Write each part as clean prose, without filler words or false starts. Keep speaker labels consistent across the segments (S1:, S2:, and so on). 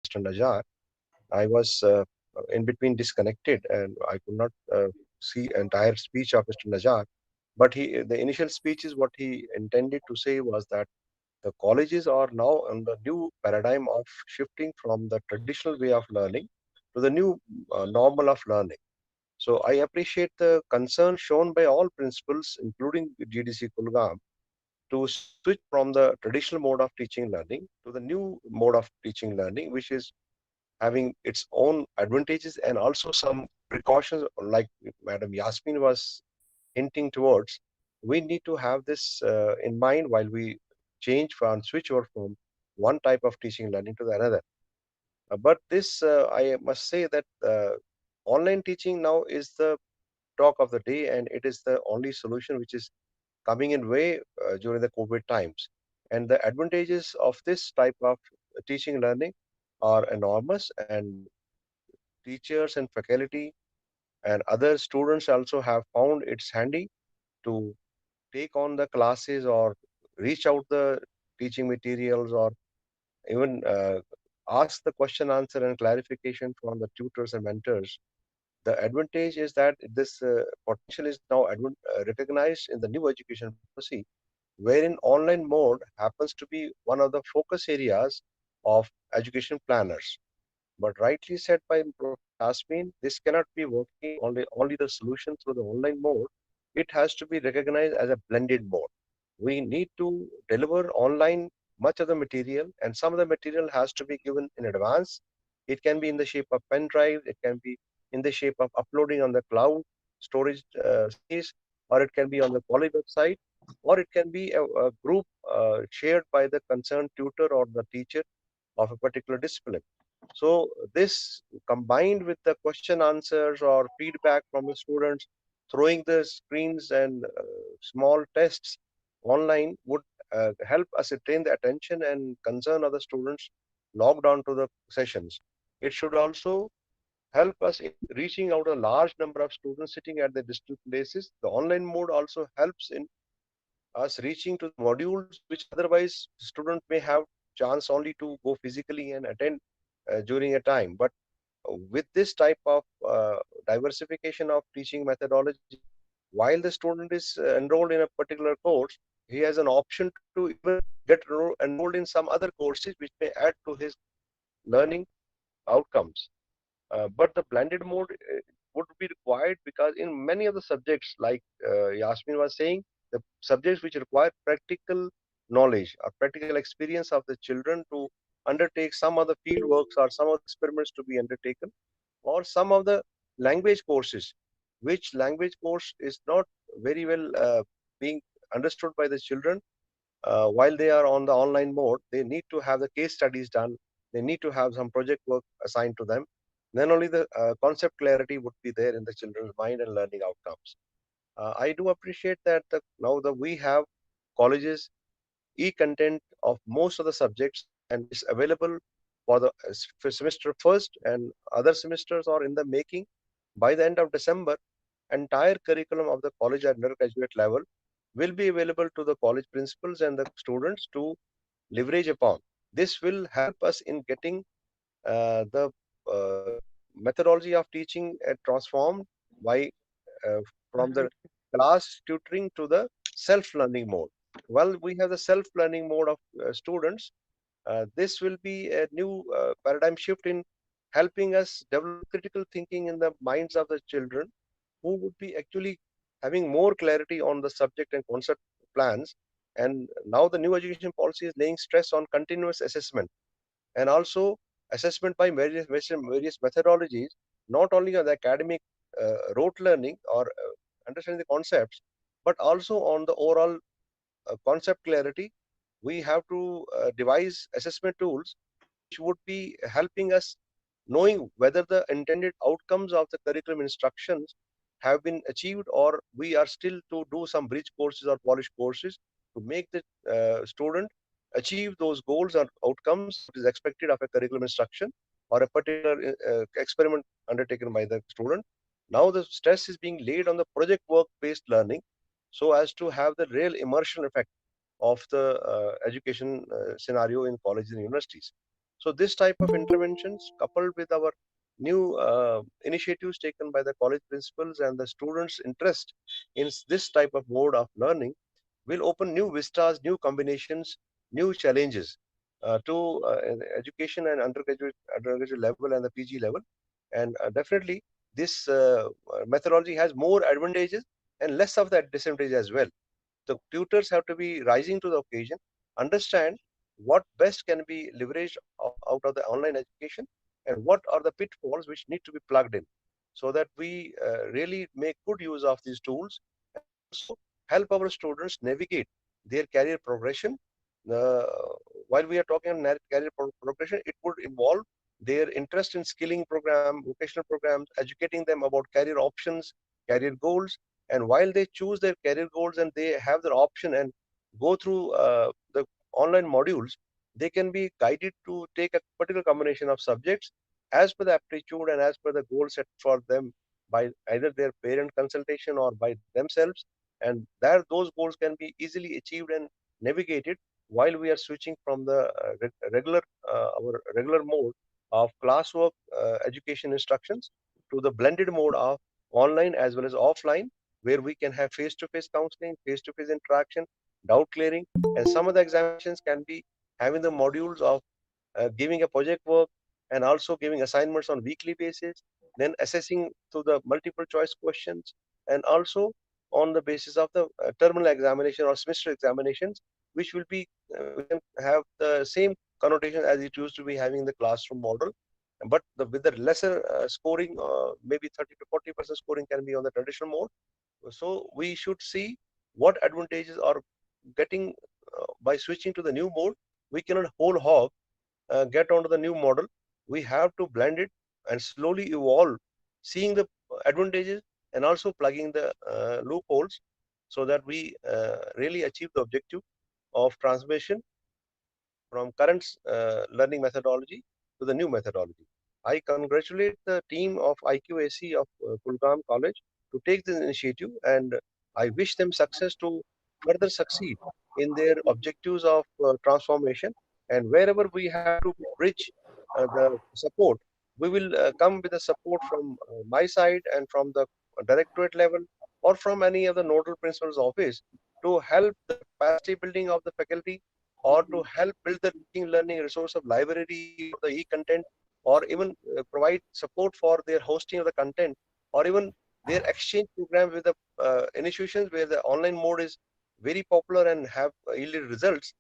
S1: Mr. Najar. I was in between disconnected and I could not see entire speech of Mr. Najar. But the initial speech is what he intended to say was that the colleges are now on the new paradigm of shifting from the traditional way of learning to the new normal of learning. So I appreciate the concern shown by all principals, including GDC Kulgam, to switch from the traditional mode of teaching learning to the new mode of teaching learning, which is having its own advantages and also some precautions, like Madam Yasmin was hinting towards. We need to have this in mind while we change and switch over from one type of teaching learning to the another. But this, I must say that online teaching now is the talk of the day, and it is the only solution which is coming in way during the COVID times. And the advantages of this type of teaching learning are enormous, and teachers and faculty and other students also have found it's handy to take on the classes or reach out the teaching materials or even ask the question answer and clarification from the tutors and mentors. The advantage is that this potential is now recognized in the new education policy, wherein online mode happens to be one of the focus areas of education planners. But rightly said by Professor Yasmin, this cannot be working only the solution through the online mode. It has to be recognized as a blended mode. We need to deliver online much of the material, and some of the material has to be given in advance. It can be in the shape of pen drive, it can be in the shape of uploading on the cloud storage space, or it can be on the college website, or it can be a group shared by the concerned tutor or the teacher of a particular discipline. So this combined with the question answers or feedback from the students, throwing the screens and small tests online would help us retain the attention and concern of the students logged on to the sessions. It should also help us in reaching out a large number of students sitting at the distant places. The online mode also helps in us reaching to the modules which otherwise student may have chance only to go physically and attend during a time. But with this type of diversification of teaching methodology, while the student is enrolled in a particular course, he has an option to even get enrolled in some other courses which may add to his learning outcomes. But the blended mode would be required because in many of the subjects, like Yasmin was saying, the subjects which require practical knowledge or practical experience of the children to undertake some of the field works or some of the experiments to be undertaken, or some of the language courses, which language course is not very well being understood by the children while they are on the online mode. They need to have the case studies done. They need to have some project work assigned to them. Then only the concept clarity would be there in the children's mind and learning outcomes. I do appreciate that now that we have colleges e-content of most of the subjects, and it's available for the for semester first, and other semesters are in the making. By the end of December, entire curriculum of the college and undergraduate level will be available to the college principals and the students to leverage upon. This will help us in getting the uh, methodology of teaching transformed by uh, from the class tutoring to the self-learning mode. Well, we have the self-learning mode of students. This will be a new paradigm shift in helping us develop critical thinking in the minds of the children, who would be actually having more clarity on the subject and concept plans. And now the new education policy is laying stress on continuous assessment, and also assessment by various methodologies, not only on the academic rote learning or understanding the concepts, but also on the overall concept clarity. We have to devise assessment tools which would be helping us knowing whether the intended outcomes of the curriculum instructions have been achieved, or we are still to do some bridge courses or polish courses to make the student achieve those goals or outcomes what is expected of a curriculum instruction or a particular experiment undertaken by the student. Now the stress is being laid on the project work based learning so as to have the real immersion effect of the education scenario in colleges and universities. So this type of interventions, coupled with our new initiatives taken by the college principals and the students' interest in this type of mode of learning, will open new vistas, new combinations, new challenges to education and undergraduate level and the PG level. And definitely, this methodology has more advantages and less of that disadvantage as well. The tutors have to be rising to the occasion, understand what best can be leveraged out of the online education, and what are the pitfalls which need to be plugged in, so that we really make good use of these tools and also help our students navigate their career progression. Uh, while we are talking on career progression, it would involve their interest in skilling program, vocational programs, educating them about career options, career goals, and while they choose their career goals and they have their option and go through the online modules, they can be guided to take a particular combination of subjects as per the aptitude and as per the goal set for them by either their parent consultation or by themselves, and there those goals can be easily achieved and navigated while we are switching from the regular our regular mode of classwork education instructions to the blended mode of online as well as offline, where we can have face-to-face counseling, face-to-face interaction, doubt clearing, and some of the examinations can be having the modules of giving a project work and also giving assignments on weekly basis, then assessing through the multiple choice questions, and also on the basis of the terminal examination or semester examinations, which will be we can have the same connotation as it used to be having the classroom model, but with the lesser scoring, maybe 30 to 40% scoring can be on the traditional mode. So we should see what advantages are getting by switching to the new mode. We cannot whole hog get onto the new model. We have to blend it and slowly evolve, seeing the advantages and also plugging the loopholes, so that we really achieve the objective of transformation from current learning methodology to the new methodology. I congratulate the team of IQAC of Kulgam College to take this initiative, and I wish them success to further succeed in their objectives of transformation. And wherever we have to bridge the support, we will come with the support from my side and from the directorate level or from any of the nodal principal's office to help the capacity building of the faculty, or to help build the teaching learning resource of library or the e-content, or even provide support for their hosting of the content, or even their exchange program with the institutions where the online mode is very popular and have yielded results.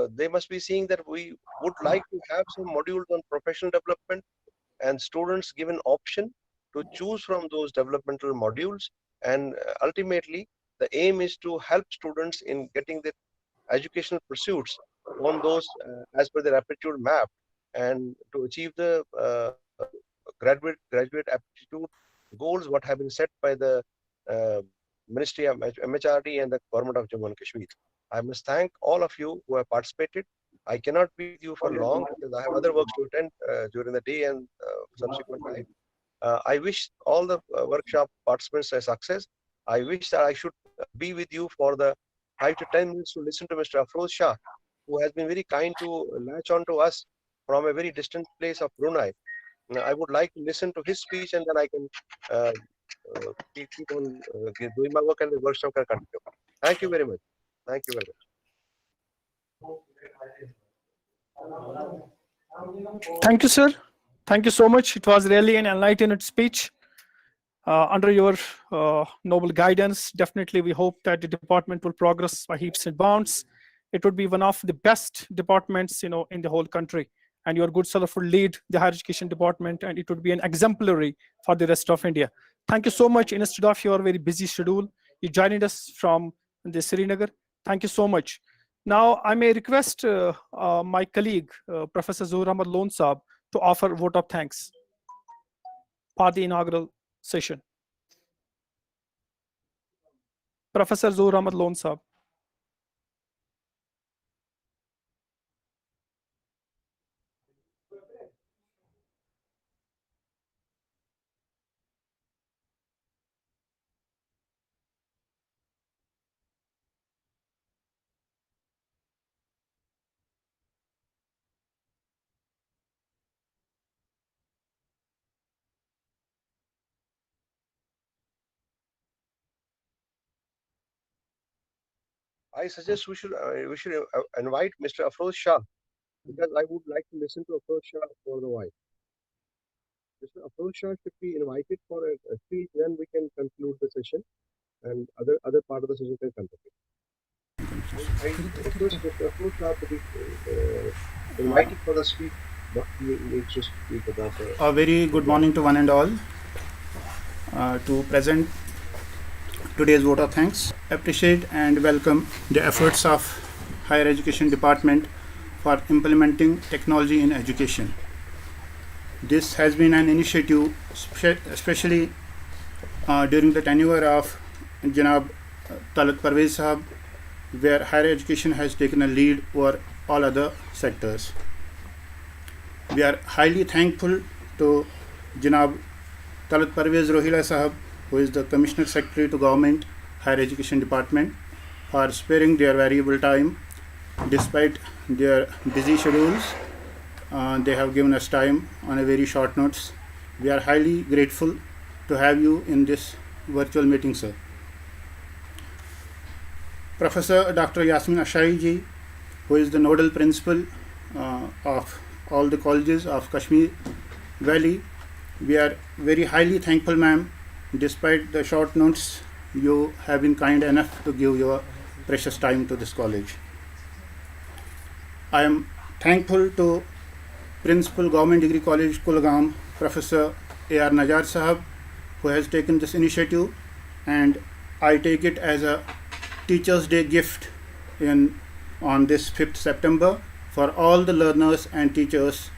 S1: They must be seeing that we would like to have some modules on professional development, and students given option to choose from those developmental modules. And ultimately, the aim is to help students in getting their educational pursuits on those as per their aptitude map, and to achieve the graduate aptitude goals what have been set by the uh, Ministry of MHRD and the Government of Jammu and Kashmir. I must thank all of you who have participated. I cannot be with you for long because I have other works to attend during the day and subsequent time. I wish all the workshop participants a success. I wish that I should be with you for the 5 to 10 minutes to listen to Mr. Afroz Shah, who has been very kind to latch on to us from a very distant place of Brunei. I would like to listen to his speech, and then I can uh, keep on doing my work, and the workshop can continue. Thank you very much. Thank you very much.
S2: Thank you, sir. Thank you so much. It was really an enlightened speech. Under your noble guidance, definitely we hope that the department will progress by heaps and bounds. It would be one of the best departments, in the whole country. And your good self will lead the higher education department, and it would be an exemplary for the rest of India. Thank you so much. Instead of your very busy schedule, you joined us from the Srinagar. Thank you so much. Now, I may request my colleague, Professor Zohar Ahmad Lone Saab, to offer vote of thanks for the inaugural session. Professor Zohar Ahmad Lone Saab.
S1: I suggest we should invite Mr. Afroz Shah, because I would like to listen to Afroz Shah for the while. Mr. Afroz Shah should be invited for a speech, then we can conclude the session and other part of the session can continue. I request Mr. Afroz Shah to be invited for the speech. What he needs to speak about the.
S3: A very good morning to one and all. To present today's vote of thanks, appreciate and welcome the efforts of Higher Education Department for implementing technology in education. This has been an initiative, especially during the tenure of Janab Talat Parvez Sahab, where higher education has taken a lead over all other sectors. We are highly thankful to Janab Talat Parvez Rohila Sahab, who is the Commissioner Secretary to Government Higher Education Department, for sparing their valuable time. Despite their busy schedules, they have given us time on a very short notice. We are highly grateful to have you in this virtual meeting, sir. Professor Dr. Yasmin Ashai ji, who is the nodal principal of all the colleges of Kashmir Valley, we are very highly thankful, ma'am. Despite the short notice, you have been kind enough to give your precious time to this college. I am thankful to Principal Government Degree College Kulgam, Professor A.R. Najar Sahab, who has taken this initiative, and I take it as a Teachers' Day gift on this 5th September for all the learners and teachers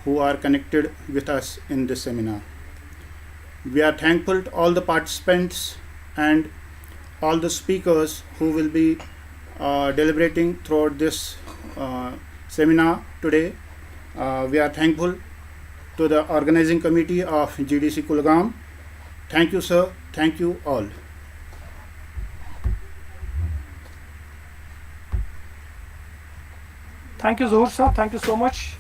S3: who are connected with us in this seminar. We are thankful to all the participants and all the speakers who will be deliberating throughout this seminar today. We are thankful to the organizing committee of GDC Kulgam. Thank you, sir. Thank you all.
S2: Thank you, Zuhur sir. Thank you so much.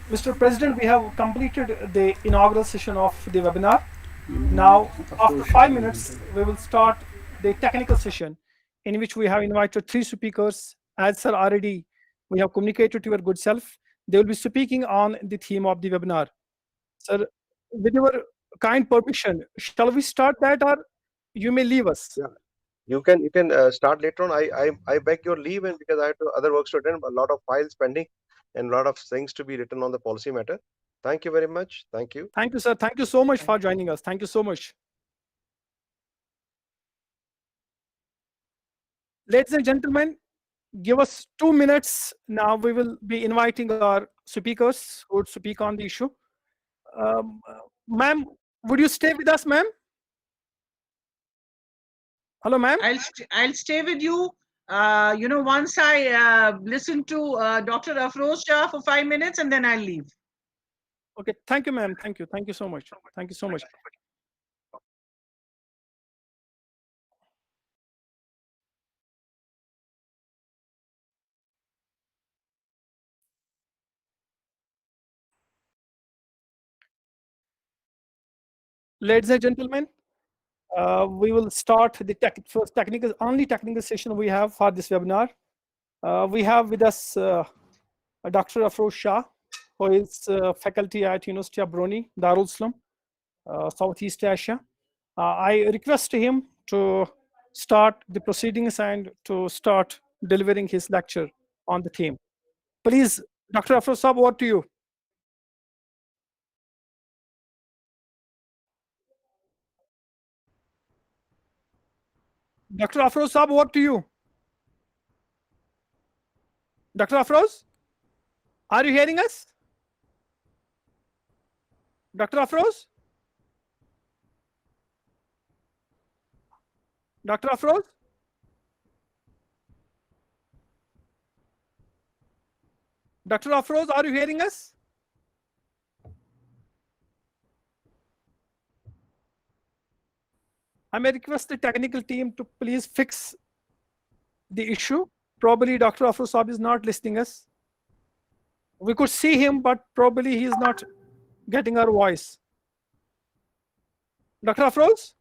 S2: Mr. President, we have completed the inaugural session of the webinar. Now, after 5 minutes, we will start the technical session, in which we have invited 3 speakers. As sir already we have communicated to your good self, they will be speaking on the theme of the webinar. Sir, with your kind permission, shall we start that, or you may leave us?
S1: Yeah, you can start later on. I beg your leave, and because I have other works to attend, a lot of files pending, and a lot of things to be written on the policy matter. Thank you very much. Thank you.
S2: Thank you, sir. Thank you so much for joining us. Thank you so much. Ladies and gentlemen, give us 2 minutes. Now we will be inviting our speakers who would speak on the issue. Ma'am, would you stay with us, ma'am? Hello, ma'am.
S4: I'll stay with you. Once I listen to Dr. Afroz Shah for 5 minutes, and then I'll leave.
S2: Okay, thank you, ma'am. Thank you. Thank you so much. Thank you so much. Ladies and gentlemen, we will start the first only technical session we have for this webinar. We have with us Dr. Afroz Shah, who is faculty at University of Brunei, Darul Islam, Southeast Asia. I request him to start the proceedings and to start delivering his lecture on the theme. Please, Dr. Afroz Sahab, over to you. Dr. Afroz Sahab, over to you. Dr. Afroz, are you hearing us? Dr. Afroz? Dr. Afroz? Dr. Afroz, are you hearing us? I may request the technical team to please fix the issue. Probably Dr. Afroz Sahab is not listening us. We could see him, but probably he is not getting our voice. Dr. Afroz?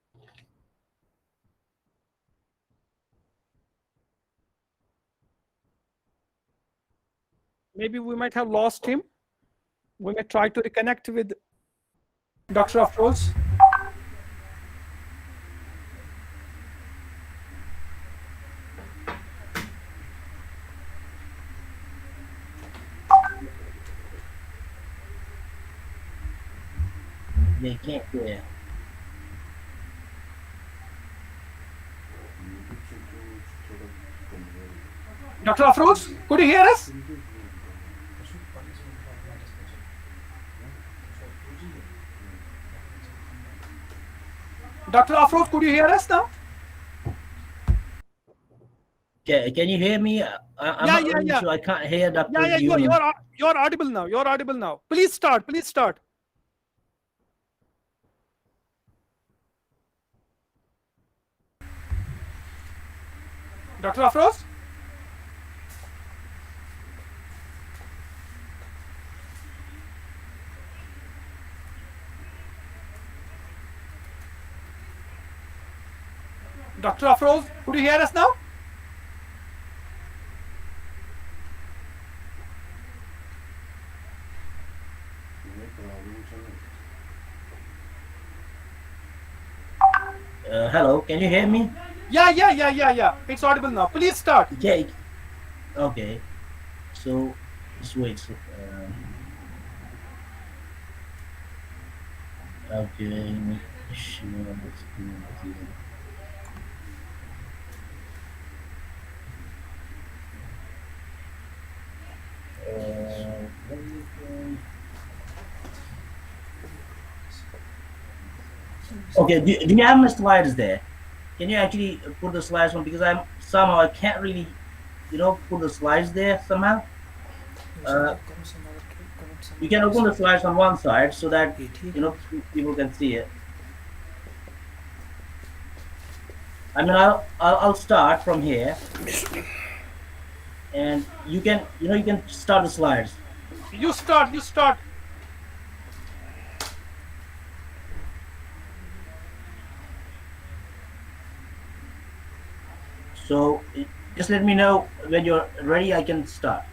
S2: Maybe we might have lost him. We may try to reconnect with Dr. Afroz.
S5: They can't hear.
S2: Dr. Afroz, could you hear us? Dr. Afroz, could you hear us now?
S5: Can you hear me? I'm not really sure. I can't hear Dr.
S2: Yeah,
S5: Yunus.
S2: you're audible now. You're audible now. Please start. Please start. Dr. Afroz? Dr. Afroz, could you hear us now?
S5: Hello, can you hear me?
S2: Yeah. It's audible now. Please start.
S5: Yeah. Okay. So, just wait. So, okay. Sure. Let's do it here. Okay, do you have my slides there? Can you actually put the slides on, because I can't really, put the slides there somehow. You can open the slides on one side so that people can see it. I mean, I'll start from here, and you can start the slides.
S2: You start.
S5: So just let me know when you're ready. I can start.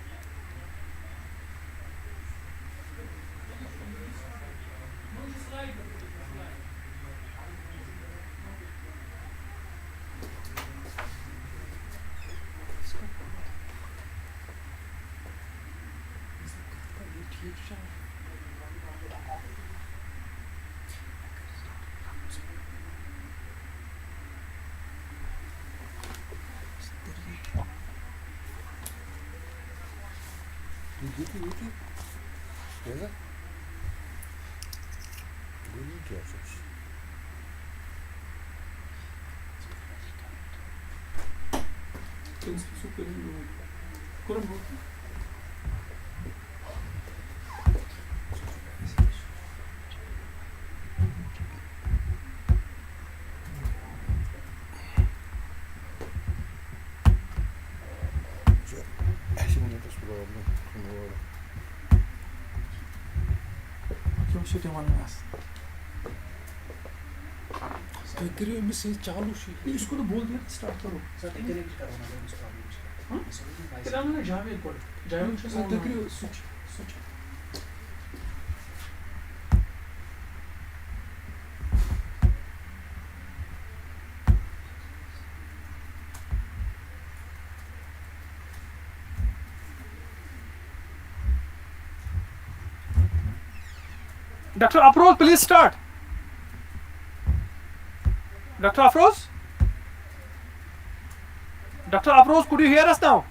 S2: चालू इसको तो बोल दिया start करो Javed switch Dr. Afroz, please start. Dr. Afroz? Dr. Afroz, could you hear us now?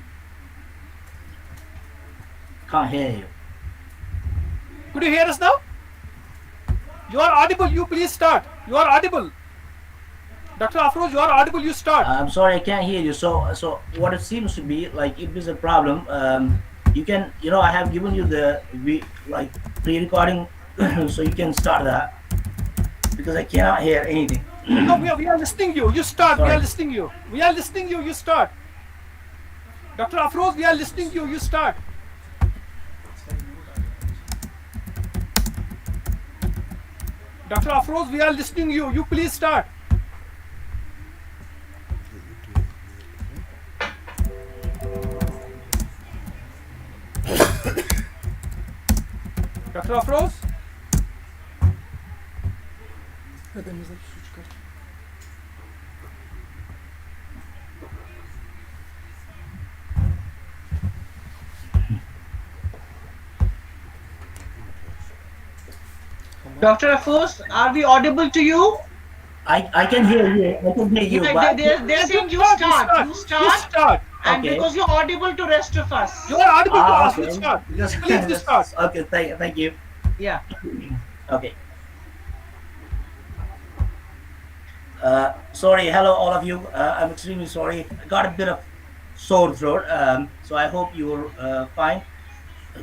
S5: Can't hear you.
S2: Could you hear us now? You are audible. You please start. You are audible. Dr. Afroz, you are audible. You start.
S5: I'm sorry, I can't hear you. So what it seems to be like, if there's a problem, you can, I have given you the pre-recording, so you can start that, because I cannot hear anything.
S2: No, we are listening you. You start.
S5: Sorry.
S2: We are listening you. We are listening you. You start. Dr. Afroz, we are listening you. You start. Dr. Afroz, we are listening you. You please start. Dr. Afroz?
S4: Dr. Afos, are we audible to you?
S5: I can hear you. I can hear you,
S4: Yeah,
S5: but
S4: they're saying you start. You start. And
S5: okay.
S4: because you're audible to rest of us.
S2: You are audible to us.
S5: Okay.
S2: Let's start.
S5: Because
S2: Please start.
S5: okay, thank you.
S4: Yeah.
S5: Okay. Sorry, hello all of you. I'm extremely sorry. I got a bit of sore throat, so I hope you're fine.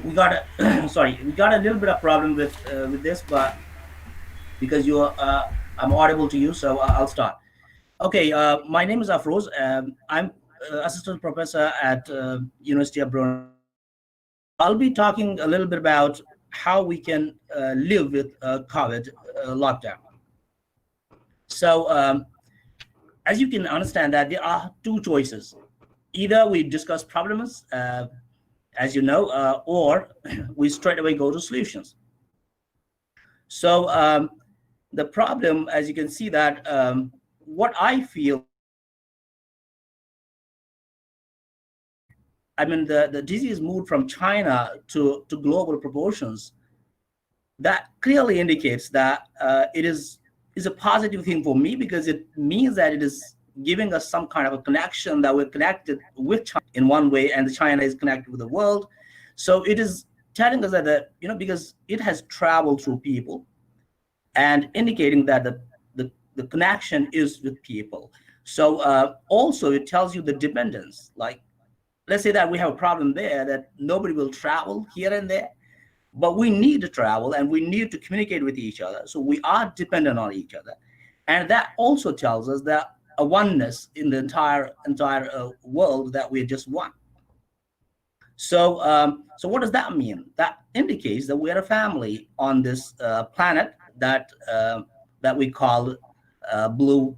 S5: We got a sorry, we got a little bit of problem with this, but because you are, I'm audible to you, so I'll start. Okay, my name is Afroz. I'm assistant professor at University of Brunei. I'll be talking a little bit about how we can live with COVID lockdown. So, as you can understand that there are two choices. Either we discuss problems, as you know, or we straight away go to solutions. So the problem, as you can see that what I feel, I mean, the disease moved from China to global proportions. That clearly indicates that it is a positive thing for me, because it means that it is giving us some kind of a connection, that we're connected with China in one way, and China is connected with the world. So it is telling us that, because it has traveled through people, and indicating that the connection is with people. So also it tells you the dependence. Like, let's say that we have a problem there, that nobody will travel here and there, but we need to travel and we need to communicate with each other. So we are dependent on each other. And that also tells us that a oneness in the entire world, that we're just one. So so what does that mean? That indicates that we're a family on this planet that that we call blue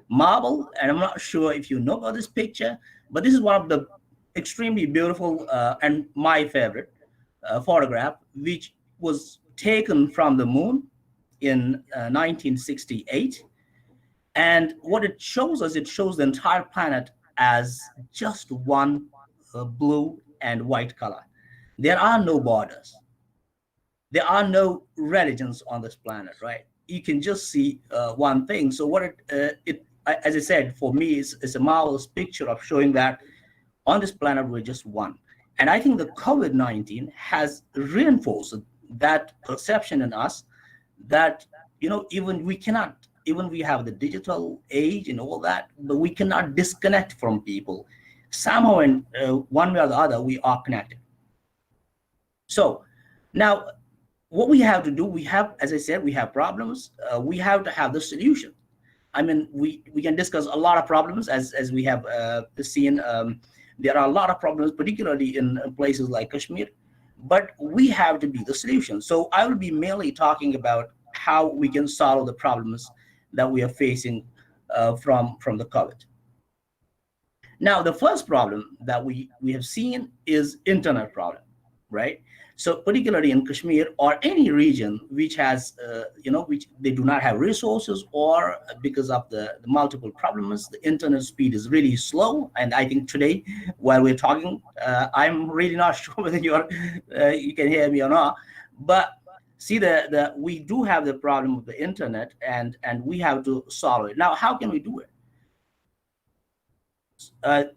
S5: marble. And I'm not sure if you know about this picture, but this is one of the extremely beautiful and my favorite photograph, which was taken from the moon in 1968. And what it shows us, it shows the entire planet as just one blue and white color. There are no borders. There are no religions on this planet, right? You can just see one thing. So what as I said, for me, it's a marvelous picture of showing that on this planet we're just one. And I think the COVID-19 has reinforced that perception in us, that even we have the digital age and all that, but we cannot disconnect from people. Somehow, in one way or the other, we are connected. So now, what we have to do, we have, as I said, we have problems. We have to have the solution. I mean, we can discuss a lot of problems, as we have seen. There are a lot of problems, particularly in places like Kashmir, but we have to be the solution. So I will be mainly talking about how we can solve the problems that we are facing from the COVID. Now, the first problem that we have seen is internet problem, right? So particularly in Kashmir or any region which has, which they do not have resources, or because of the multiple problems, the internet speed is really slow. And I think today, while we're talking, I'm really not sure whether you can hear me or not. But see, we do have the problem of the internet, and we have to solve it. Now, how can we do it?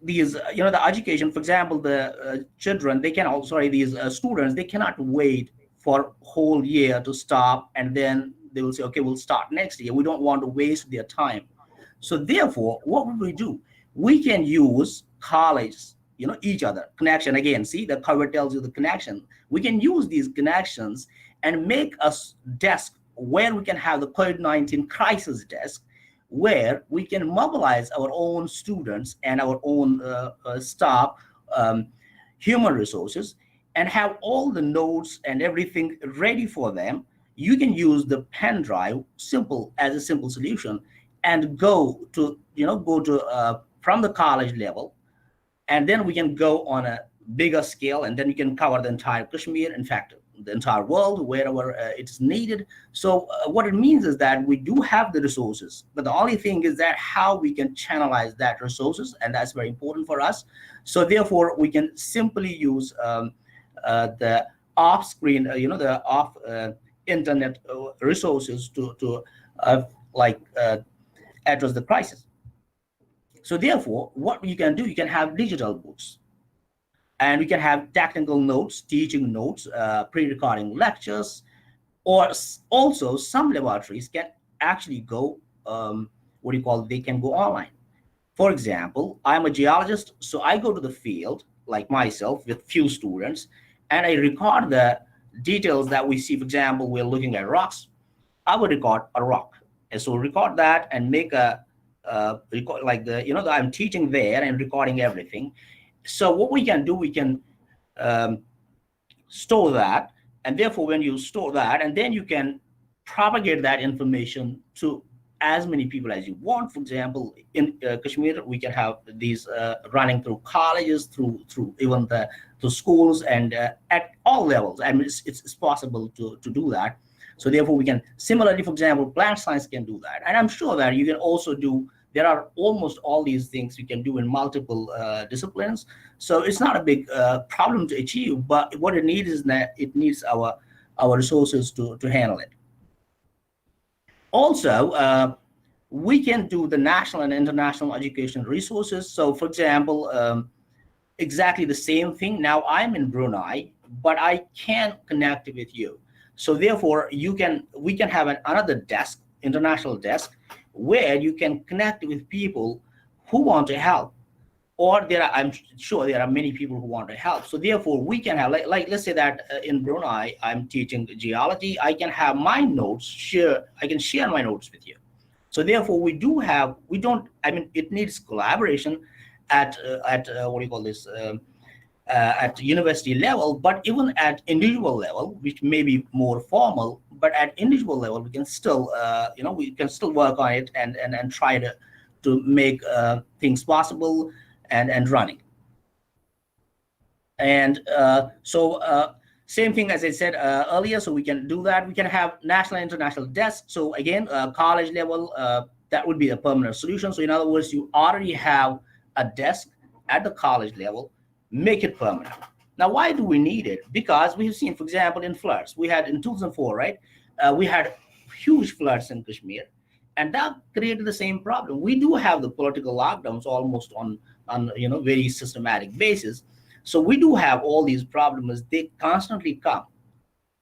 S5: These, the education, for example, the children, they can also, these students, they cannot wait for whole year to stop, and then they will say, okay, we'll start next year. We don't want to waste their time. So therefore, what would we do? We can use colleges, each other connection. Again, see, the cover tells you the connection. We can use these connections and make a desk where we can have the COVID-19 crisis desk, where we can mobilize our own students and our own staff, human resources, and have all the notes and everything ready for them. You can use the pen drive, as a simple solution, and go to from the college level, and then we can go on a bigger scale, and then you can cover the entire Kashmir. In fact, the entire world, wherever it is needed. So what it means is that we do have the resources, but the only thing is that how we can channelize that resources, and that's very important for us. So therefore, we can simply use the off-screen, the off internet resources to like address the crisis. So therefore, what you can do, you can have digital books, and we can have technical notes, teaching notes, pre-recording lectures, or also some laboratories can actually go, what do you call it? They can go online. For example, I'm a geologist, so I go to the field, like myself, with few students, and I record the details that we see. For example, we're looking at rocks. I would record a rock, and so record that and make a record like I'm teaching there and recording everything. So what we can do, we can store that, and therefore when you store that, and then you can propagate that information to as many people as you want. For example, in Kashmir, we can have these running through colleges, through even the schools, and at all levels. I mean, it's possible to do that. So therefore, we can similarly, for example, plant science can do that, and I'm sure that you can also do. There are almost all these things you can do in multiple disciplines. So it's not a big problem to achieve, but what it needs is that it needs our resources to handle it. Also, we can do the national and international education resources. So for example, exactly the same thing. Now I'm in Brunei, but I can connect with you. So therefore, we can have another desk, international desk, where you can connect with people who want to help, or I'm sure there are many people who want to help. So therefore, we can have like let's say that in Brunei, I'm teaching geology. I can have my notes I can share my notes with you. So therefore, we don't. I mean, it needs collaboration at what do you call this? At university level, but even at individual level, which may be more formal, but at individual level, we can still, we can still work on it and try to make things possible and running. And so same thing as I said earlier. So we can do that. We can have national and international desks. So again, college level, that would be a permanent solution. So in other words, you already have a desk at the college level. Make it permanent. Now, why do we need it? Because we have seen, for example, in floods, we had in 2004, right? We had huge floods in Kashmir, and that created the same problem. We do have the political lockdowns almost on very systematic basis. So we do have all these problems. They constantly come.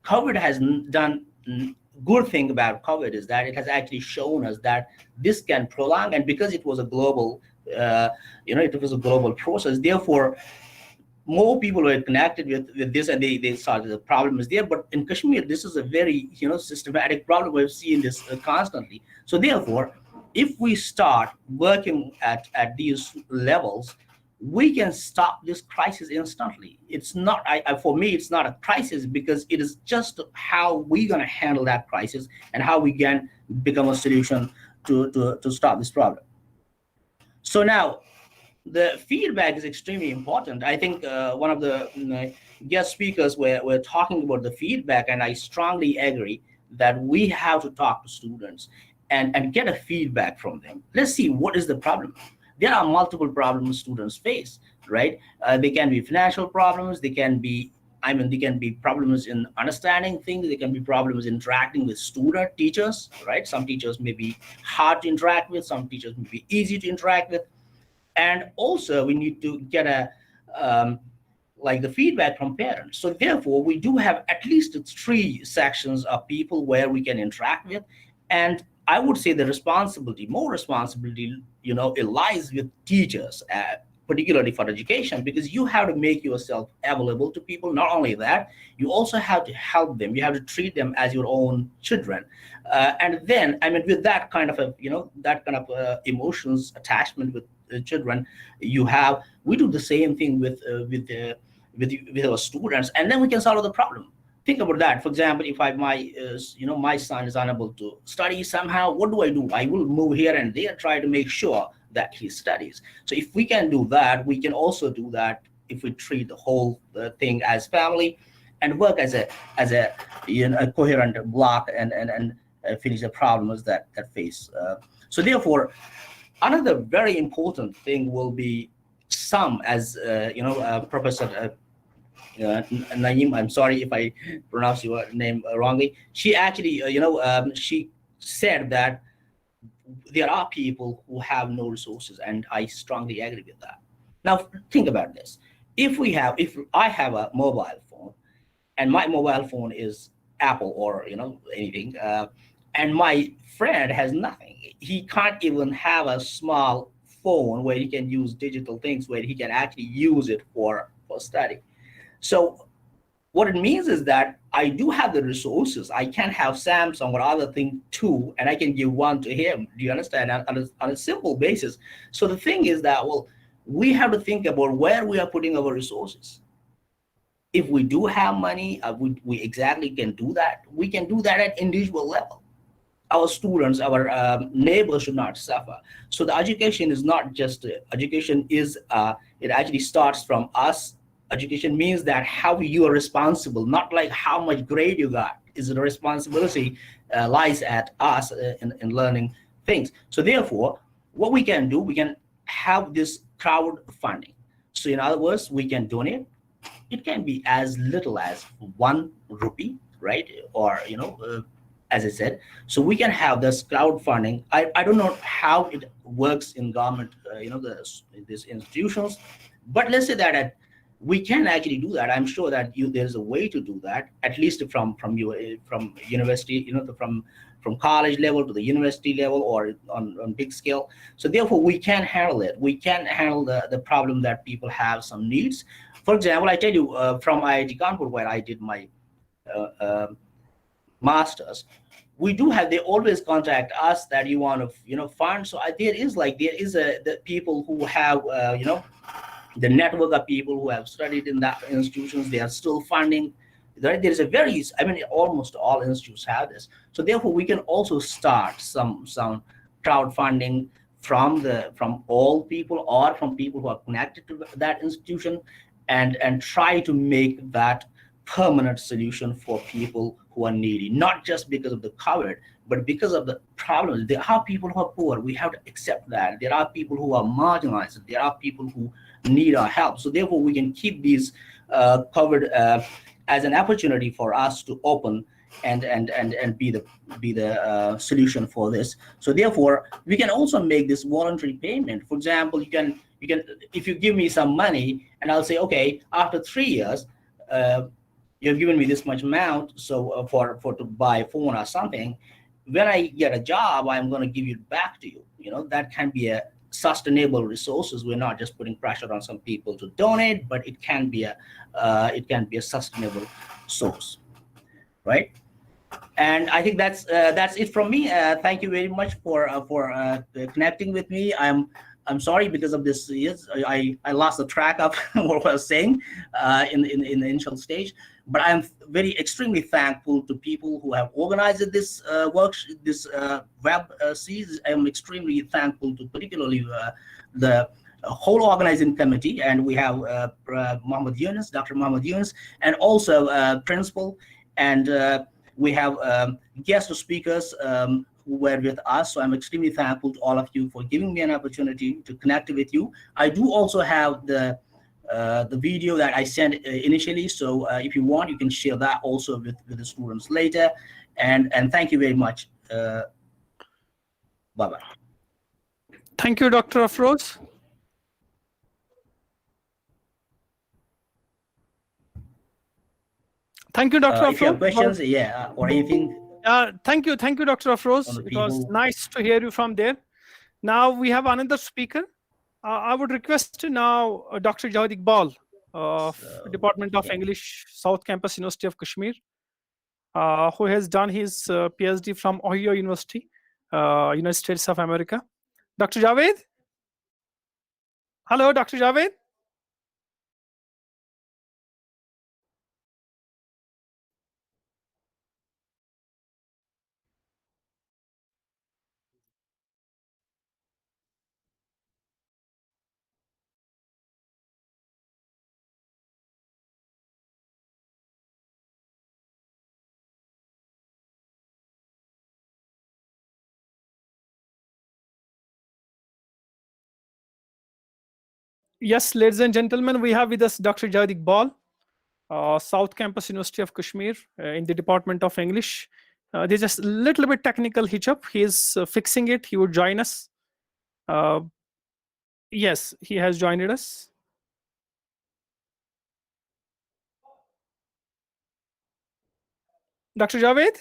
S5: COVID has done good thing about COVID is that it has actually shown us that this can prolong, and because it was a global, it was a global process. Therefore, more people were connected with this, and they started the problem is there. But in Kashmir, this is a very systematic problem. We've seen this constantly. So therefore, if we start working at these levels, we can stop this crisis instantly. It's not, for me, it's not a crisis, because it is just how we're going to handle that crisis and how we can become a solution to stop this problem. So now, the feedback is extremely important. I think one of the guest speakers were talking about the feedback, and I strongly agree that we have to talk to students and get a feedback from them. Let's see what is the problem. There are multiple problems students face, right? They can be financial problems. They can be problems in understanding things. They can be problems interacting with teachers, right? Some teachers may be hard to interact with. Some teachers may be easy to interact with. And also, we need to get the feedback from parents. So therefore, we do have at least 3 sections of people where we can interact with. And I would say the more responsibility, it lies with teachers, particularly for education, because you have to make yourself available to people. Not only that, you also have to help them. You have to treat them as your own children. And then, with that kind of emotions attachment with children, we do the same thing with our students, and then we can solve the problem. Think about that. For example, if my son is unable to study somehow, what do? I will move here and there, try to make sure that he studies. So if we can do that, we can also do that if we treat the whole thing as family. and work as a, a coherent block, and finish the problems that face. So therefore, another very important thing will be some, as Professor Naeem, I'm sorry if I pronounce your name wrongly. She actually, she said that there are people who have no resources, and I strongly agree with that. Now, think about this. If I have a mobile phone, and my mobile phone is Apple or anything, and my friend has nothing. He can't even have a small phone where he can use digital things, where he can actually use it for study. So what it means is that I do have the resources. I can have Samsung or other thing too, and I can give one to him. Do you understand? On a simple basis. So the thing is that, well, we have to think about where we are putting our resources. If we do have money, we exactly can do that. We can do that at individual level. Our students, our neighbors should not suffer. So the education is not just education is it actually starts from us. Education means that how you are responsible, not like how much grade you got. Is the responsibility lies at us in learning things. So therefore, what we can do, we can have this crowd funding. So in other words, we can donate. It can be as little as 1 rupee, right? Or as I said, so we can have this crowdfunding. I don't know how it works in government, these institutions, but let's say that we can actually do that. I'm sure that there's a way to do that, at least from university, from college level to the university level, or on big scale. So therefore, we can handle it. We can handle the problem that people have some needs. For example, I tell you, from IIT Kanpur, where I did my uh, uh, masters, we do have, they always contact us that you want to fund. So there is the people who have the network of people who have studied in that institutions. They are still funding. There's a very, I mean, almost all institutes have this. So therefore, we can also start some crowdfunding from all people, or from people who are connected to that institution, and try to make that permanent solution for people who are needy, not just because of the COVID, but because of the problems. There are people who are poor. We have to accept that. There are people who are marginalized. There are people who need our help. So therefore, we can keep these covered as an opportunity for us to open and be the solution for this. So therefore, we can also make this voluntary payment. For example, you can if you give me some money, and I'll say, okay, after 3 years. You've given me this much amount, so for to buy a phone or something. When I get a job, I'm going to give it back to you. That can be a sustainable resources. We're not just putting pressure on some people to donate, but it can be a sustainable source, right? And I think that's it from me. Thank you very much for connecting with me. I'm sorry because of this. Yes, I lost the track of what I was saying in the initial stage. But I'm very extremely thankful to people who have organized this this web series. I'm extremely thankful to particularly the whole organizing committee, and we have Muhammad Yunus, Dr. Muhammad Yunus, and also principal, and we have guest speakers who were with us. So I'm extremely thankful to all of you for giving me an opportunity to connect with you. I do also have the video that I sent initially. So if you want, you can share that also with the students later. And thank you very much. Bye-bye.
S2: Thank you, Dr. Afroz. Thank you, Dr.
S5: If you have
S2: Afroz.
S5: questions, or anything
S2: Thank you, Dr.
S5: on
S2: Afroz.
S5: the
S2: It was
S5: people.
S2: nice to hear you from there. Now we have another speaker. I would request now Dr. Jawad Iqbal of Department of English, South Campus, University of Kashmir, who has done his PhD from Ohio University, United States of America. Dr. Javed? Hello, Dr. Javed? Yes, ladies and gentlemen, we have with us Dr. Javed Iqbal, South Campus, University of Kashmir, in the Department of English. There's just a little bit technical hitch-up. He is fixing it. He would join us. Yes, he has joined us. Dr. Javed?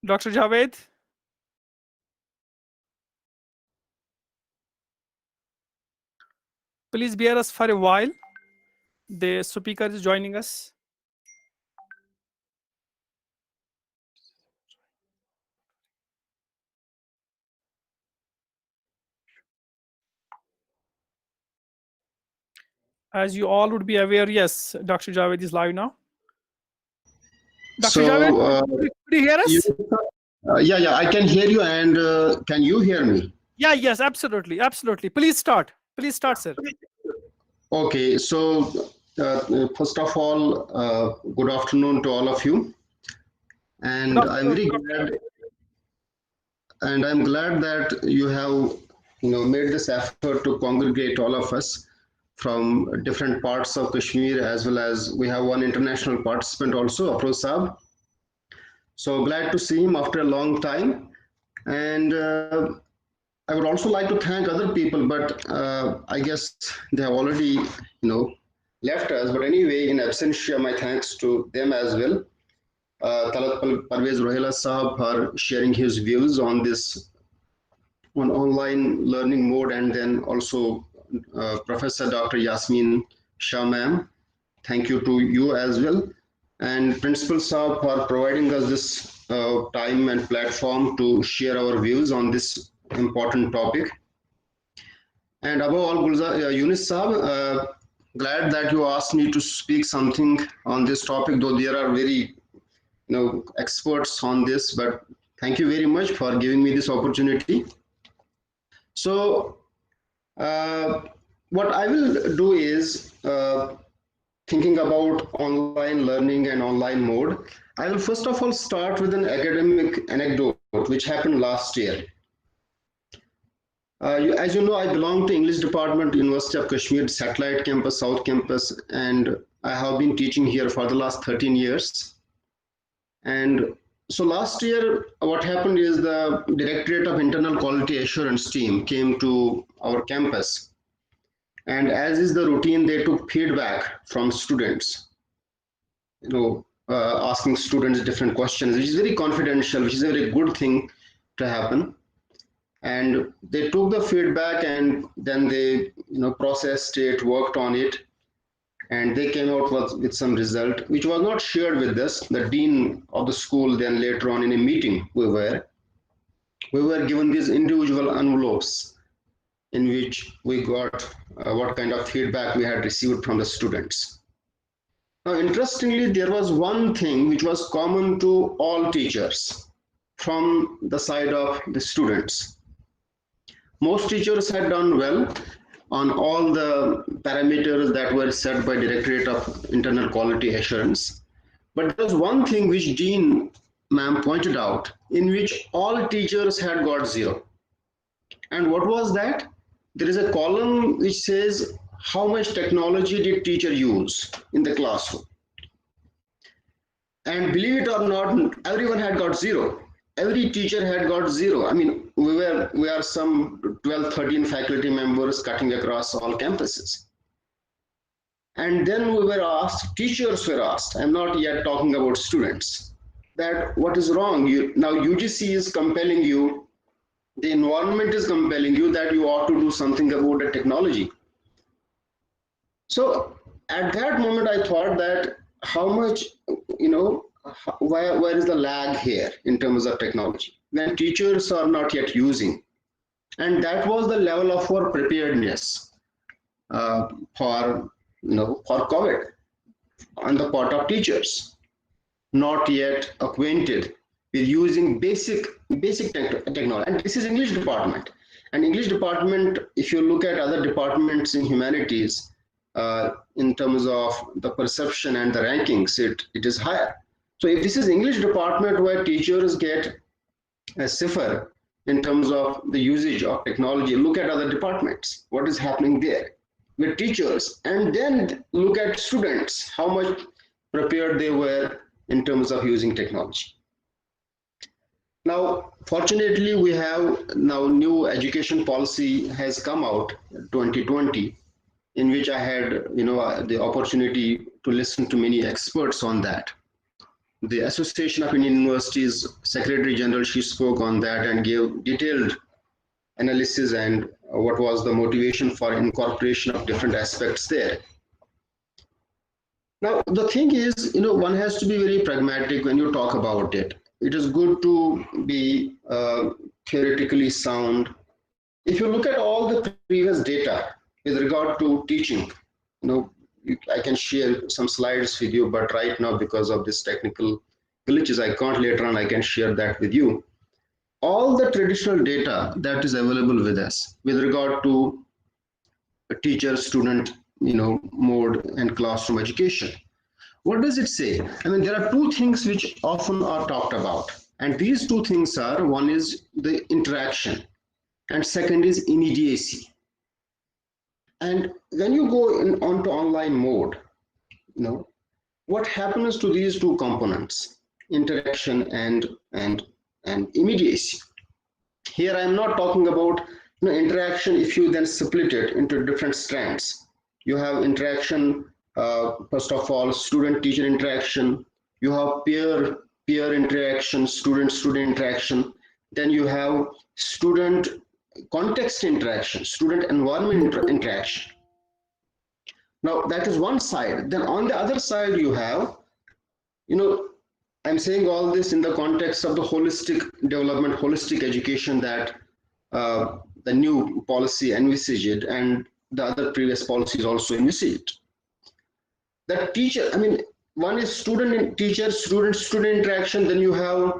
S2: Dr. Javed? Please bear us for a while. The speaker is joining us. As you all would be aware, yes, Dr. Javed is live now. Dr. Javed, could you hear us?
S6: Yeah, I can hear you. And can you hear me?
S2: Yeah, yes, absolutely, absolutely. Please start. Please start, sir.
S6: Okay, so first of all, good afternoon to all of you. And I'm very glad, and I'm glad that you have, made this effort to congregate all of us from different parts of Kashmir, as well as we have one international participant also, Afroz Saab. So glad to see him after a long time. And I would also like to thank other people, but I guess they have already, left us. But anyway, in absentia, my thanks to them as well. Talat Parvez Rohela Sahab for sharing his views on this on online learning mode, and then also Professor Dr. Yasmin Shah ma'am. Thank you to you as well. And Principal Sahab for providing us this time and platform to share our views on this important topic. And above all, Yunus Saab, glad that you asked me to speak something on this topic, though there are very experts on this, but thank you very much for giving me this opportunity. So what I will do is thinking about online learning and online mode. I will first of all start with an academic anecdote which happened last year. As you know, I belong to English Department, University of Kashmir, Satellite Campus, South Campus, and I have been teaching here for the last 13 years. And so last year, what happened is the Directorate of Internal Quality Assurance team came to our campus. And as is the routine, they took feedback from students, asking students different questions, which is very confidential, which is a very good thing to happen. And they took the feedback and then they, processed it, worked on it, and they came out with some result, which was not shared with us. The dean of the school, then later on in a meeting, we were given these individual envelopes in which we got what kind of feedback we had received from the students. Now, interestingly, there was one thing which was common to all teachers from the side of the students. Most teachers had done well on all the parameters that were set by Directorate of Internal Quality Assurance. But there was one thing which Dean ma'am pointed out, in which all teachers had got 0. And what was that? There is a column which says how much technology did teacher use in the classroom. And believe it or not, everyone had got 0. Every teacher had got 0. I mean, we are some 12, 13 faculty members cutting across all campuses. And then we were asked, teachers were asked, I'm not yet talking about students, that what is wrong? Now UGC is compelling you, the environment is compelling you that you ought to do something about the technology. So at that moment, I thought that how much, where is the lag here in terms of technology when teachers are not yet using? And that was the level of our preparedness for COVID on the part of teachers, not yet acquainted with using basic technology. And this is English department. And English department, if you look at other departments in humanities, in terms of the perception and the rankings, it is higher. So if this is English department where teachers get a cipher in terms of the usage of technology, look at other departments, what is happening there with teachers, and then look at students, how much prepared they were in terms of using technology. Now, fortunately, we have now new education policy has come out 2020, in which I had the opportunity to listen to many experts on that. The Association of Indian Universities Secretary General, she spoke on that and gave detailed analysis and what was the motivation for incorporation of different aspects there. Now, the thing is, one has to be very pragmatic when you talk about it. It is good to be theoretically sound. If you look at all the previous data with regard to teaching, I can share some slides with you, but right now, because of this technical glitches, I can't. Later on, I can share that with you. All the traditional data that is available with us with regard to teacher, student, mode and classroom education. What does it say? I mean, there are two things which often are talked about. And these two things are, one is the interaction and second is immediacy. And when you go onto online mode, what happens to these two components, interaction and immediacy? Here I am not talking about interaction. If you then split it into different strands, you have interaction, first of all, student-teacher interaction, you have peer interaction, student-student interaction, then you have student context interaction, student environment interaction. Now that is one side. Then on the other side you have, I'm saying all this in the context of the holistic development, holistic education that the new policy envisaged and the other previous policies also envisaged. That teacher, one is student-teacher, student-student interaction, then you have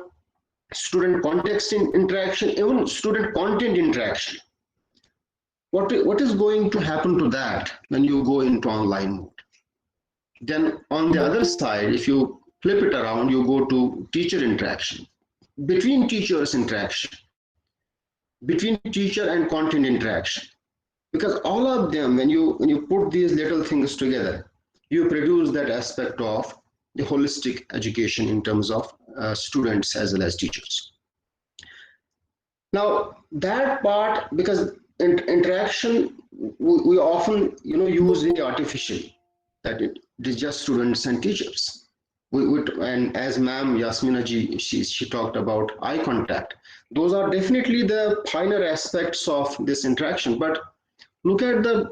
S6: student context interaction, even student content interaction. What is going to happen to that when you go into online mode? Then on the other side, if you flip it around, you go to teacher interaction, between teachers interaction, between teacher and content interaction. Because all of them, when you put these little things together, you produce that aspect of the holistic education in terms of students as well as teachers. Now that part, because interaction we often use very artificially, that it is just students and teachers. And as ma'am Yasmina ji, she talked about eye contact. Those are definitely the finer aspects of this interaction. But look at the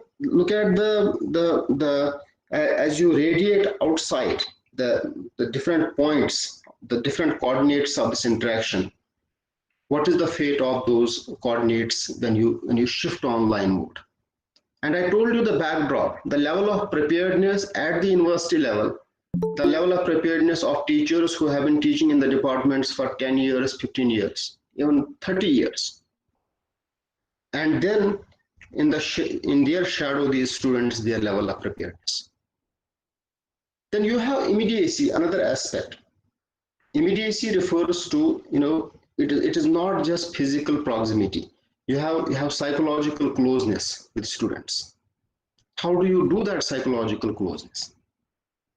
S6: as you radiate outside the different points, the different coordinates of this interaction. What is the fate of those coordinates when you shift to online mode? And I told you the backdrop, the level of preparedness at the university level, the level of preparedness of teachers who have been teaching in the departments for 10 years, 15 years, even 30 years. And then in their shadow, these students, their level of preparedness. Then you have immediacy, another aspect. Immediacy refers to, it is not just physical proximity. You have psychological closeness with students. How do you do that psychological closeness?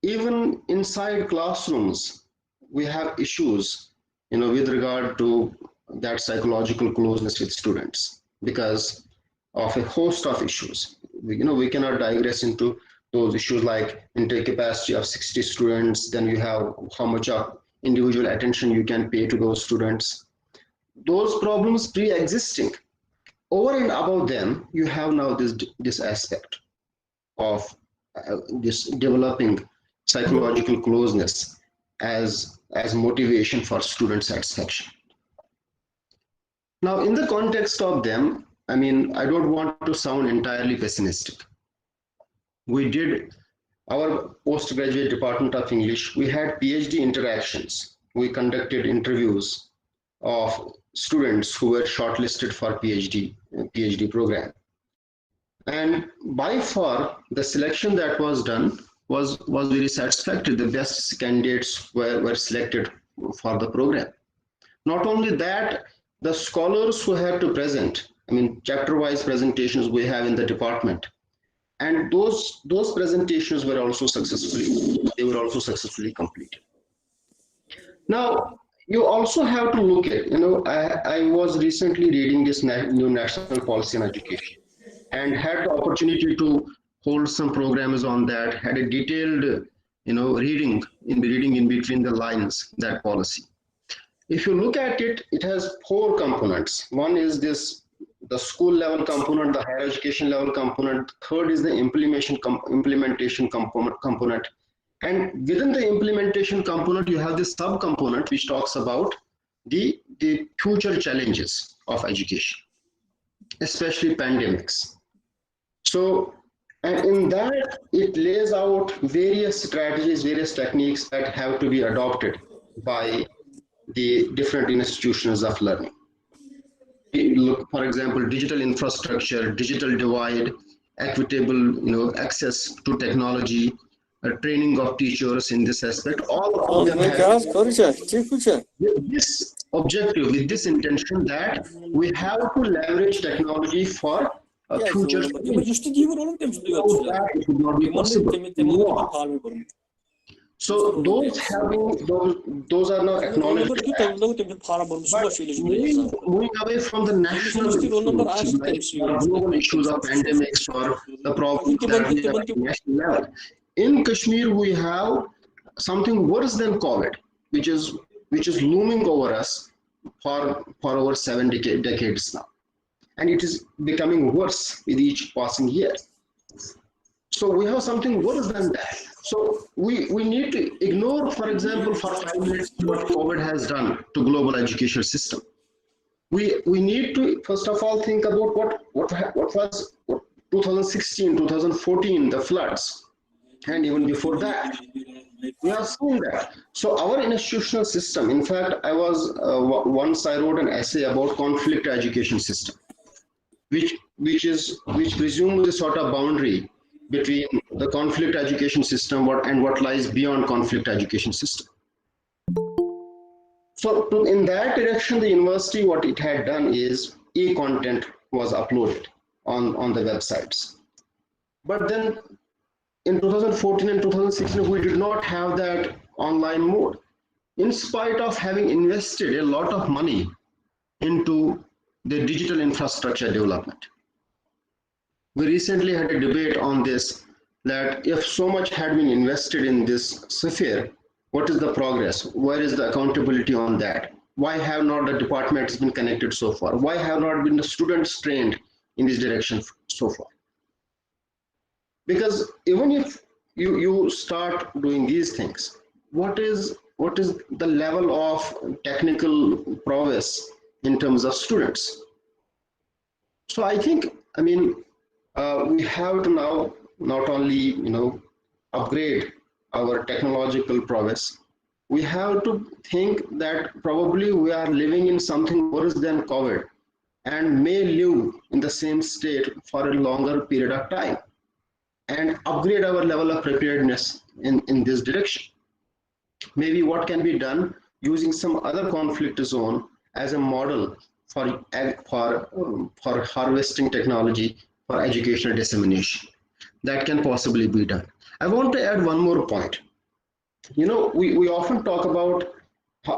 S6: Even inside classrooms, we have issues, with regard to that psychological closeness with students because of a host of issues. We cannot digress into those issues like intake capacity of 60 students, then you have how much of individual attention you can pay to those students. Those problems pre-existing. Over and above them, you have now this aspect of this developing psychological closeness as motivation for student satisfaction. Now, in the context of them, I don't want to sound entirely pessimistic. We did our postgraduate department of English, we had PhD interactions. We conducted interviews of students who were shortlisted for PhD program. And by far, the selection that was done was very satisfactory. The best candidates were selected for the program. Not only that, the scholars who had to present, I mean, chapter-wise presentations we have in the department, and those presentations were also successfully completed. Now, you also have to look at, I was recently reading this new national policy on education and had the opportunity to hold some programs on that, had a detailed, reading in between the lines, that policy. If you look at it, it has 4 components. One is the school level component, the higher education level component. Third is the implementation component. And within the implementation component, you have this sub-component which talks about the future challenges of education, especially pandemics. So, and in that, it lays out various strategies, various techniques that have to be adopted by the different institutions of learning. Look, for example, digital infrastructure, digital divide, equitable, access to technology, training of teachers in this aspect. All of them have with this objective, with this intention that we have to leverage technology for future. It would not be possible. So those are now acknowledged. But moving away from the national issues, like global issues of pandemics or the problems that we have at national level, in Kashmir we have something worse than COVID, which is looming over us for over 7 decades now, and it is becoming worse with each passing year. So we have something worse than that. So we need to ignore, for example, for 5 minutes what COVID has done to global education system. We need to first of all think about what was 2016, 2014, the floods, and even before that. We have seen that. So our institutional system, in fact, once I wrote an essay about conflict education system, which presumes a sort of boundary between the conflict education system and what lies beyond conflict education system. So in that direction, the university, what it had done is e-content was uploaded on the websites. But then in 2014 and 2016, we did not have that online mode, in spite of having invested a lot of money into the digital infrastructure development. We recently had a debate on this, that if so much had been invested in this sphere, what is the progress? Where is the accountability on that? Why have not the departments been connected so far? Why have not been the students trained in this direction so far? Because even if you start doing these things, what is the level of technical prowess in terms of students? So I think, we have to now not only upgrade our technological prowess, we have to think that probably we are living in something worse than COVID and may live in the same state for a longer period of time, and upgrade our level of preparedness in this direction. Maybe what can be done using some other conflict zone as a model for harvesting technology for educational dissemination. That can possibly be done. I want to add one more point. We often talk about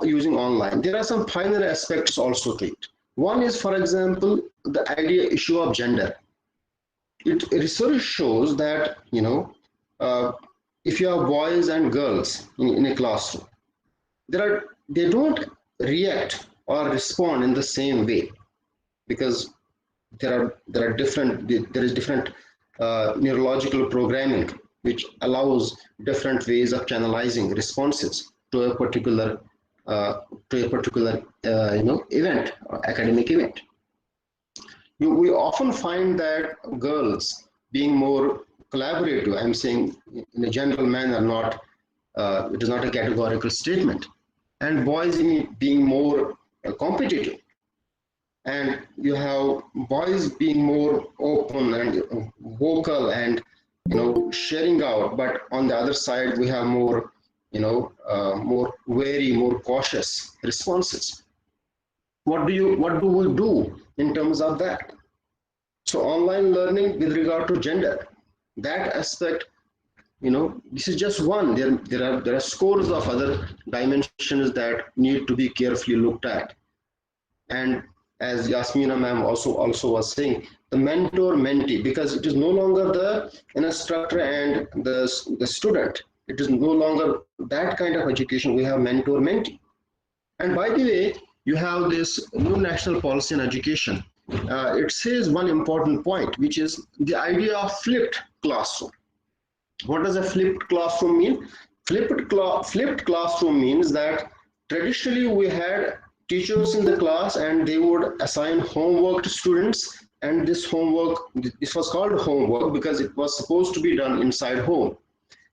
S6: using online. There are some finer aspects also to it. One is, for example, the issue of gender. Research shows that, if you have boys and girls in a classroom, they don't react or respond in the same way, because there is different neurological programming which allows different ways of channelizing responses to a particular event, or academic event. We often find that girls being more collaborative, I'm saying in a general manner, it is not a categorical statement, and boys being more competitive. And you have boys being more open and vocal and sharing out, but on the other side we have more, more wary, more cautious responses. What do we do in terms of that? So online learning with regard to gender, that aspect, this is just one. There are scores of other dimensions that need to be carefully looked at. And as Yasmina ma'am also was saying, the mentor mentee, because it is no longer the instructor and the student. It is no longer that kind of education. We have mentor mentee. And by the way, you have this new national policy on education. It says one important point, which is the idea of flipped classroom. What does a flipped classroom mean? Flipped classroom means that traditionally we had teachers in the class and they would assign homework to students, and this was called homework because it was supposed to be done inside home.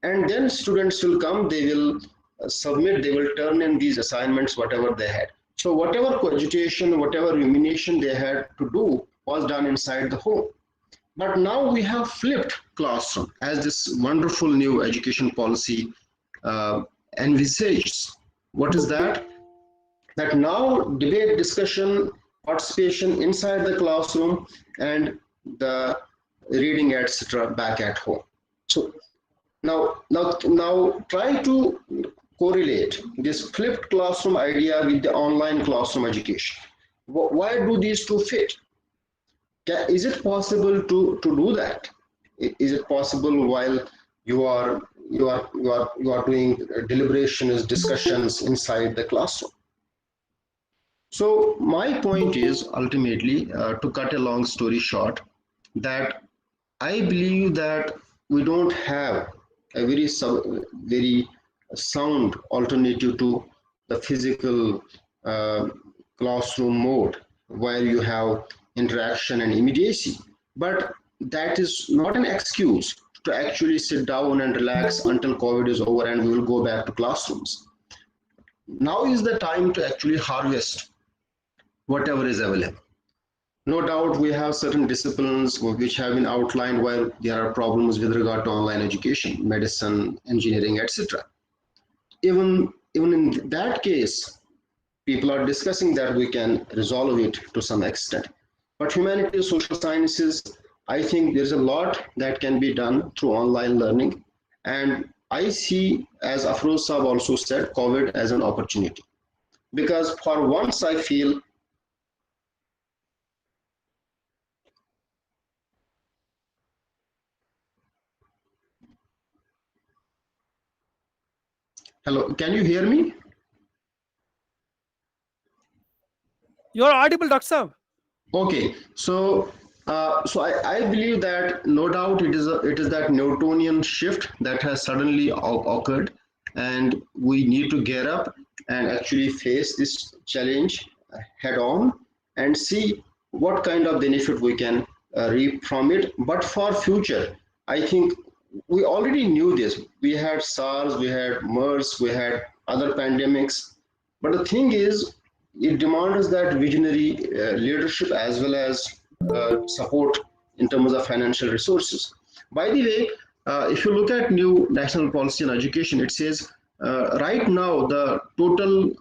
S6: And then students will come, they will submit, they will turn in these assignments, whatever they had. So whatever cogitation, whatever rumination they had to do was done inside the home. But now we have flipped classroom as this wonderful new education policy envisages. What is that? That now debate, discussion, participation inside the classroom and the reading, etc., back at home. So now try to correlate this flipped classroom idea with the online classroom education. Why do these two fit? Is it possible to do that? Is it possible while you are doing deliberations, discussions inside the classroom? So my point is ultimately, to cut a long story short, that I believe that we don't have a very sound alternative to the physical classroom mode where you have interaction and immediacy. But that is not an excuse to actually sit down and relax until COVID is over and we will go back to classrooms. Now is the time to actually harvest whatever is available. No doubt we have certain disciplines which have been outlined where there are problems with regard to online education, medicine, engineering, etc. Even in that case, people are discussing that we can resolve it to some extent. But humanities, social sciences, I think there's a lot that can be done through online learning. And I see, as Afroz Saab also said, COVID as an opportunity. Because for once I feel Hello, can you hear me?
S2: You're audible, Dr. Saab.
S6: Okay, so I believe that no doubt it is that Newtonian shift that has suddenly occurred, and we need to gear up and actually face this challenge head on and see what kind of benefit we can reap from it. But for future, I think we already knew this. We had SARS, we had MERS, we had other pandemics. But the thing is, it demands that visionary leadership as well as support in terms of financial resources. By the way, if you look at new national policy on education, it says right now the total